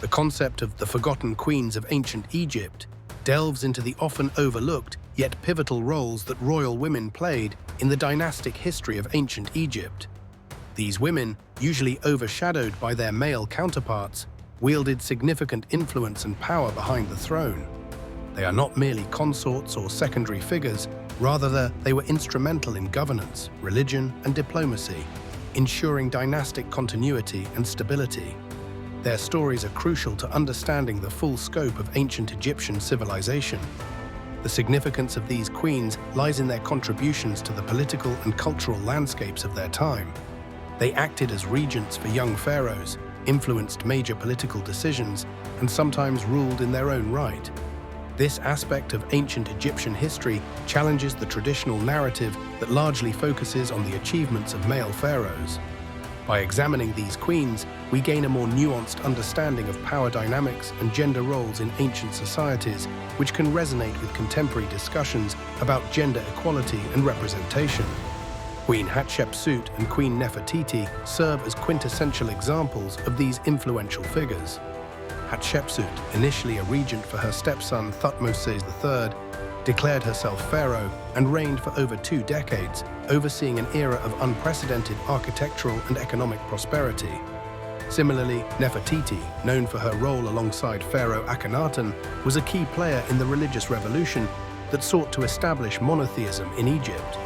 The concept of the forgotten queens of ancient Egypt delves into the often overlooked yet pivotal roles that royal women played in the dynastic history of ancient Egypt. These women, usually overshadowed by their male counterparts, wielded significant influence and power behind the throne. They are not merely consorts or secondary figures, rather they were instrumental in governance, religion, and diplomacy, ensuring dynastic continuity and stability. Their stories are crucial to understanding the full scope of ancient Egyptian civilization. The significance of these queens lies in their contributions to the political and cultural landscapes of their time. They acted as regents for young pharaohs, influenced major political decisions, and sometimes ruled in their own right. This aspect of ancient Egyptian history challenges the traditional narrative that largely focuses on the achievements of male pharaohs. By examining these queens, we gain a more nuanced understanding of power dynamics and gender roles in ancient societies, which can resonate with contemporary discussions about gender equality and representation. Queen Hatshepsut and Queen Nefertiti serve as quintessential examples of these influential figures. Hatshepsut, initially a regent for her stepson Thutmose III, declared herself pharaoh and reigned for over 2 decades, overseeing an era of unprecedented architectural and economic prosperity. Similarly, Nefertiti, known for her role alongside Pharaoh Akhenaten, was a key player in the religious revolution that sought to establish monotheism in Egypt.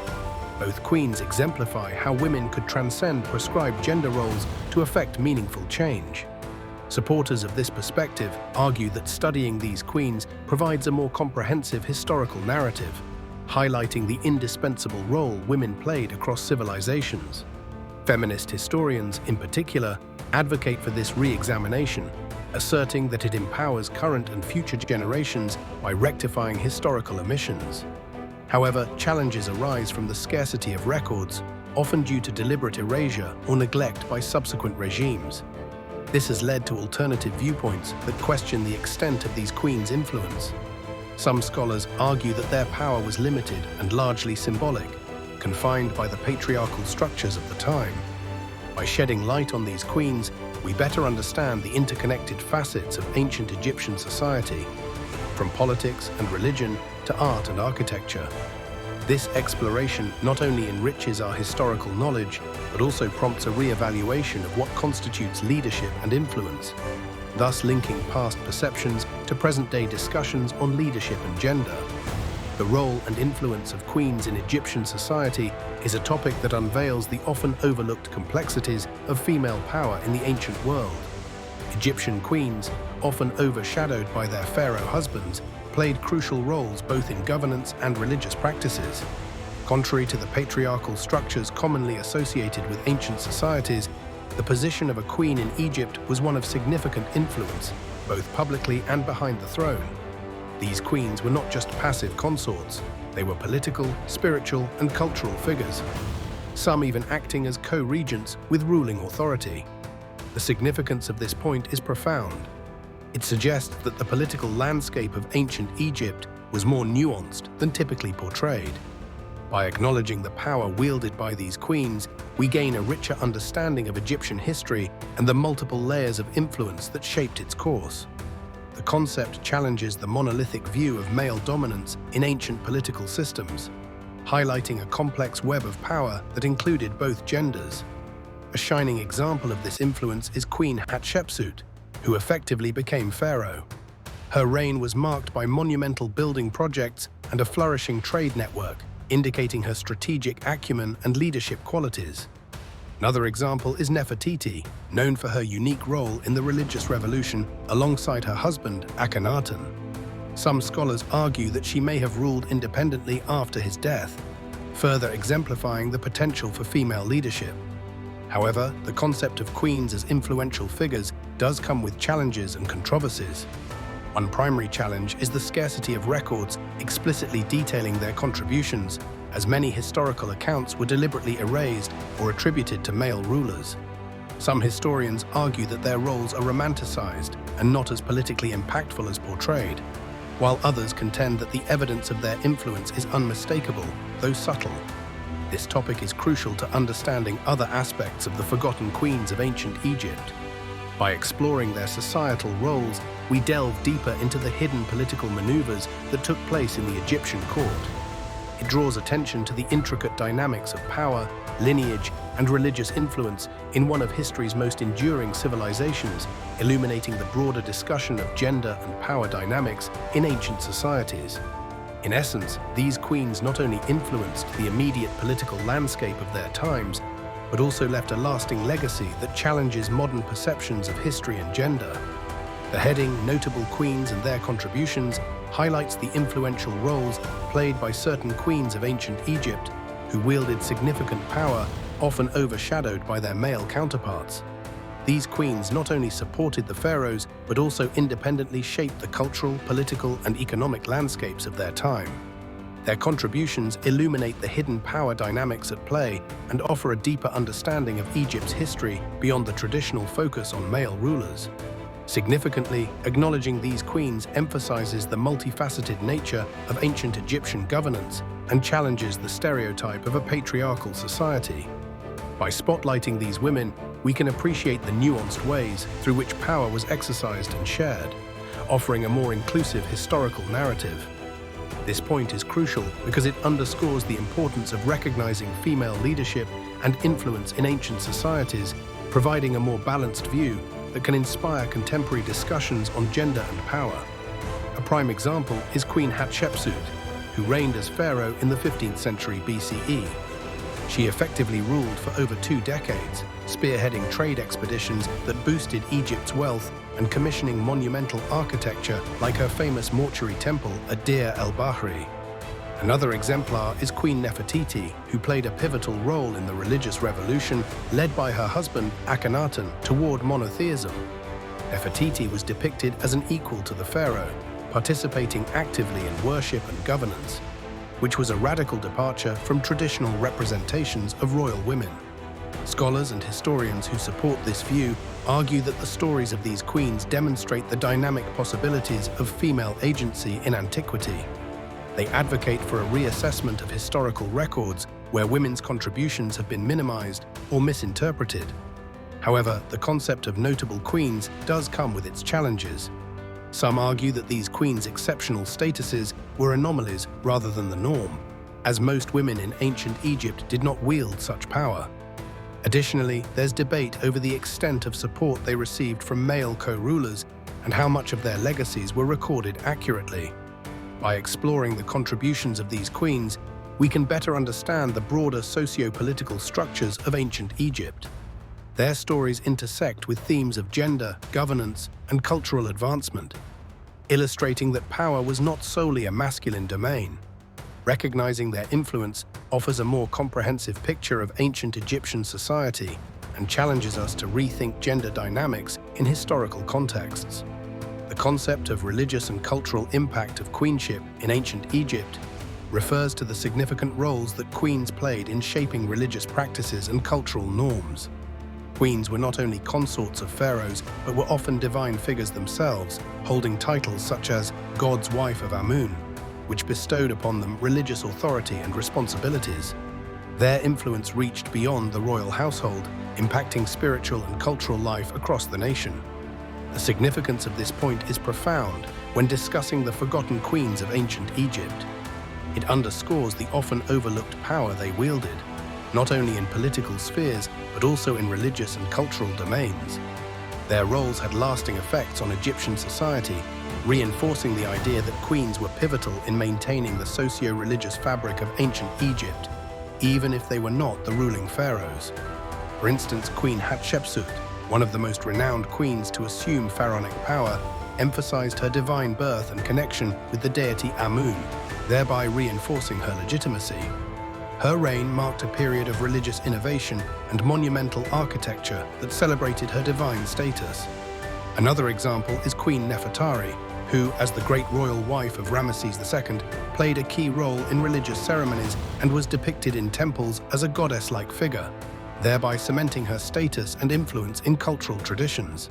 Both queens exemplify how women could transcend prescribed gender roles to effect meaningful change. Supporters of this perspective argue that studying these queens provides a more comprehensive historical narrative, highlighting the indispensable role women played across civilizations. Feminist historians, in particular, advocate for this re-examination, asserting that it empowers current and future generations by rectifying historical omissions. However, challenges arise from the scarcity of records, often due to deliberate erasure or neglect by subsequent regimes. This has led to alternative viewpoints that question the extent of these queens' influence. Some scholars argue that their power was limited and largely symbolic, confined by the patriarchal structures of the time. By shedding light on these queens, we better understand the interconnected facets of ancient Egyptian society, from politics and religion to art and architecture. This exploration not only enriches our historical knowledge, but also prompts a re-evaluation of what constitutes leadership and influence, thus linking past perceptions to present-day discussions on leadership and gender. The role and influence of queens in Egyptian society is a topic that unveils the often overlooked complexities of female power in the ancient world. Egyptian queens, often overshadowed by their pharaoh husbands, played crucial roles both in governance and religious practices. Contrary to the patriarchal structures commonly associated with ancient societies, the position of a queen in Egypt was one of significant influence, both publicly and behind the throne. These queens were not just passive consorts, they were political, spiritual, and cultural figures, some even acting as co-regents with ruling authority. The significance of this point is profound. It suggests that the political landscape of ancient Egypt was more nuanced than typically portrayed. By acknowledging the power wielded by these queens, we gain a richer understanding of Egyptian history and the multiple layers of influence that shaped its course. The concept challenges the monolithic view of male dominance in ancient political systems, highlighting a complex web of power that included both genders. A shining example of this influence is Queen Hatshepsut, who effectively became pharaoh. Her reign was marked by monumental building projects and a flourishing trade network, indicating her strategic acumen and leadership qualities. Another example is Nefertiti, known for her unique role in the religious revolution alongside her husband, Akhenaten. Some scholars argue that she may have ruled independently after his death, further exemplifying the potential for female leadership. However, the concept of queens as influential figures does come with challenges and controversies. One primary challenge is the scarcity of records explicitly detailing their contributions, as many historical accounts were deliberately erased or attributed to male rulers. Some historians argue that their roles are romanticized and not as politically impactful as portrayed, while others contend that the evidence of their influence is unmistakable, though subtle. This topic is crucial to understanding other aspects of the forgotten queens of ancient Egypt. By exploring their societal roles, we delve deeper into the hidden political maneuvers that took place in the Egyptian court. It draws attention to the intricate dynamics of power, lineage, and religious influence in one of history's most enduring civilizations, illuminating the broader discussion of gender and power dynamics in ancient societies. In essence, these queens not only influenced the immediate political landscape of their times, but also left a lasting legacy that challenges modern perceptions of history and gender. The heading "Notable Queens and Their Contributions" highlights the influential roles played by certain queens of ancient Egypt who wielded significant power, often overshadowed by their male counterparts. These queens not only supported the pharaohs, but also independently shaped the cultural, political, and economic landscapes of their time. Their contributions illuminate the hidden power dynamics at play and offer a deeper understanding of Egypt's history beyond the traditional focus on male rulers. Significantly, acknowledging these queens emphasizes the multifaceted nature of ancient Egyptian governance and challenges the stereotype of a patriarchal society. By spotlighting these women, we can appreciate the nuanced ways through which power was exercised and shared, offering a more inclusive historical narrative. This point is crucial because it underscores the importance of recognizing female leadership and influence in ancient societies, providing a more balanced view that can inspire contemporary discussions on gender and power. A prime example is Queen Hatshepsut, who reigned as pharaoh in the 15th century BCE. She effectively ruled for over 2 decades, spearheading trade expeditions that boosted Egypt's wealth and commissioning monumental architecture like her famous mortuary temple at Deir el-Bahri. Another exemplar is Queen Nefertiti, who played a pivotal role in the religious revolution led by her husband Akhenaten toward monotheism. Nefertiti was depicted as an equal to the pharaoh, participating actively in worship and governance, which was a radical departure from traditional representations of royal women. Scholars and historians who support this view argue that the stories of these queens demonstrate the dynamic possibilities of female agency in antiquity. They advocate for a reassessment of historical records where women's contributions have been minimized or misinterpreted. However, the concept of notable queens does come with its challenges. Some argue that these queens' exceptional statuses were anomalies rather than the norm, as most women in ancient Egypt did not wield such power. Additionally, there's debate over the extent of support they received from male co-rulers and how much of their legacies were recorded accurately. By exploring the contributions of these queens, we can better understand the broader socio-political structures of ancient Egypt. Their stories intersect with themes of gender, governance, and cultural advancement, illustrating that power was not solely a masculine domain. Recognizing their influence offers a more comprehensive picture of ancient Egyptian society and challenges us to rethink gender dynamics in historical contexts. The concept of religious and cultural impact of queenship in ancient Egypt refers to the significant roles that queens played in shaping religious practices and cultural norms. Queens were not only consorts of pharaohs, but were often divine figures themselves, holding titles such as God's wife of Amun, which bestowed upon them religious authority and responsibilities. Their influence reached beyond the royal household, impacting spiritual and cultural life across the nation. The significance of this point is profound when discussing the forgotten queens of ancient Egypt. It underscores the often overlooked power they wielded, not only in political spheres, but also in religious and cultural domains. Their roles had lasting effects on Egyptian society, reinforcing the idea that queens were pivotal in maintaining the socio-religious fabric of ancient Egypt, even if they were not the ruling pharaohs. For instance, Queen Hatshepsut, one of the most renowned queens to assume pharaonic power, emphasized her divine birth and connection with the deity Amun, thereby reinforcing her legitimacy. Her reign marked a period of religious innovation and monumental architecture that celebrated her divine status. Another example is Queen Nefertari, who, as the great royal wife of Ramesses II, played a key role in religious ceremonies and was depicted in temples as a goddess-like figure, thereby cementing her status and influence in cultural traditions.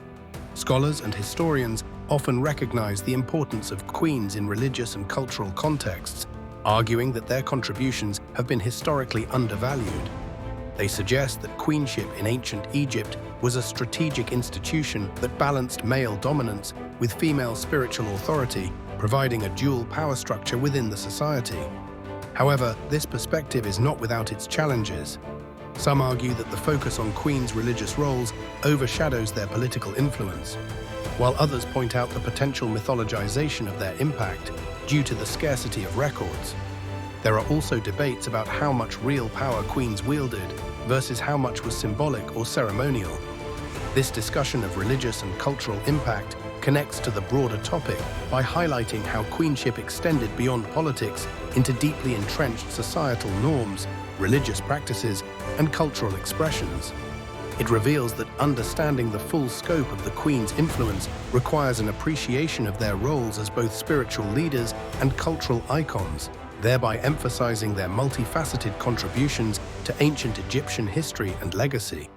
Scholars and historians often recognize the importance of queens in religious and cultural contexts, arguing that their contributions have been historically undervalued. They suggest that queenship in ancient Egypt was a strategic institution that balanced male dominance with female spiritual authority, providing a dual power structure within the society. However, this perspective is not without its challenges. Some argue that the focus on queens' religious roles overshadows their political influence, while others point out the potential mythologization of their impact due to the scarcity of records. There are also debates about how much real power queens wielded versus how much was symbolic or ceremonial. This discussion of religious and cultural impact connects to the broader topic by highlighting how queenship extended beyond politics into deeply entrenched societal norms, religious practices, and cultural expressions. It reveals that understanding the full scope of the Queen's influence requires an appreciation of their roles as both spiritual leaders and cultural icons, thereby emphasizing their multifaceted contributions to ancient Egyptian history and legacy.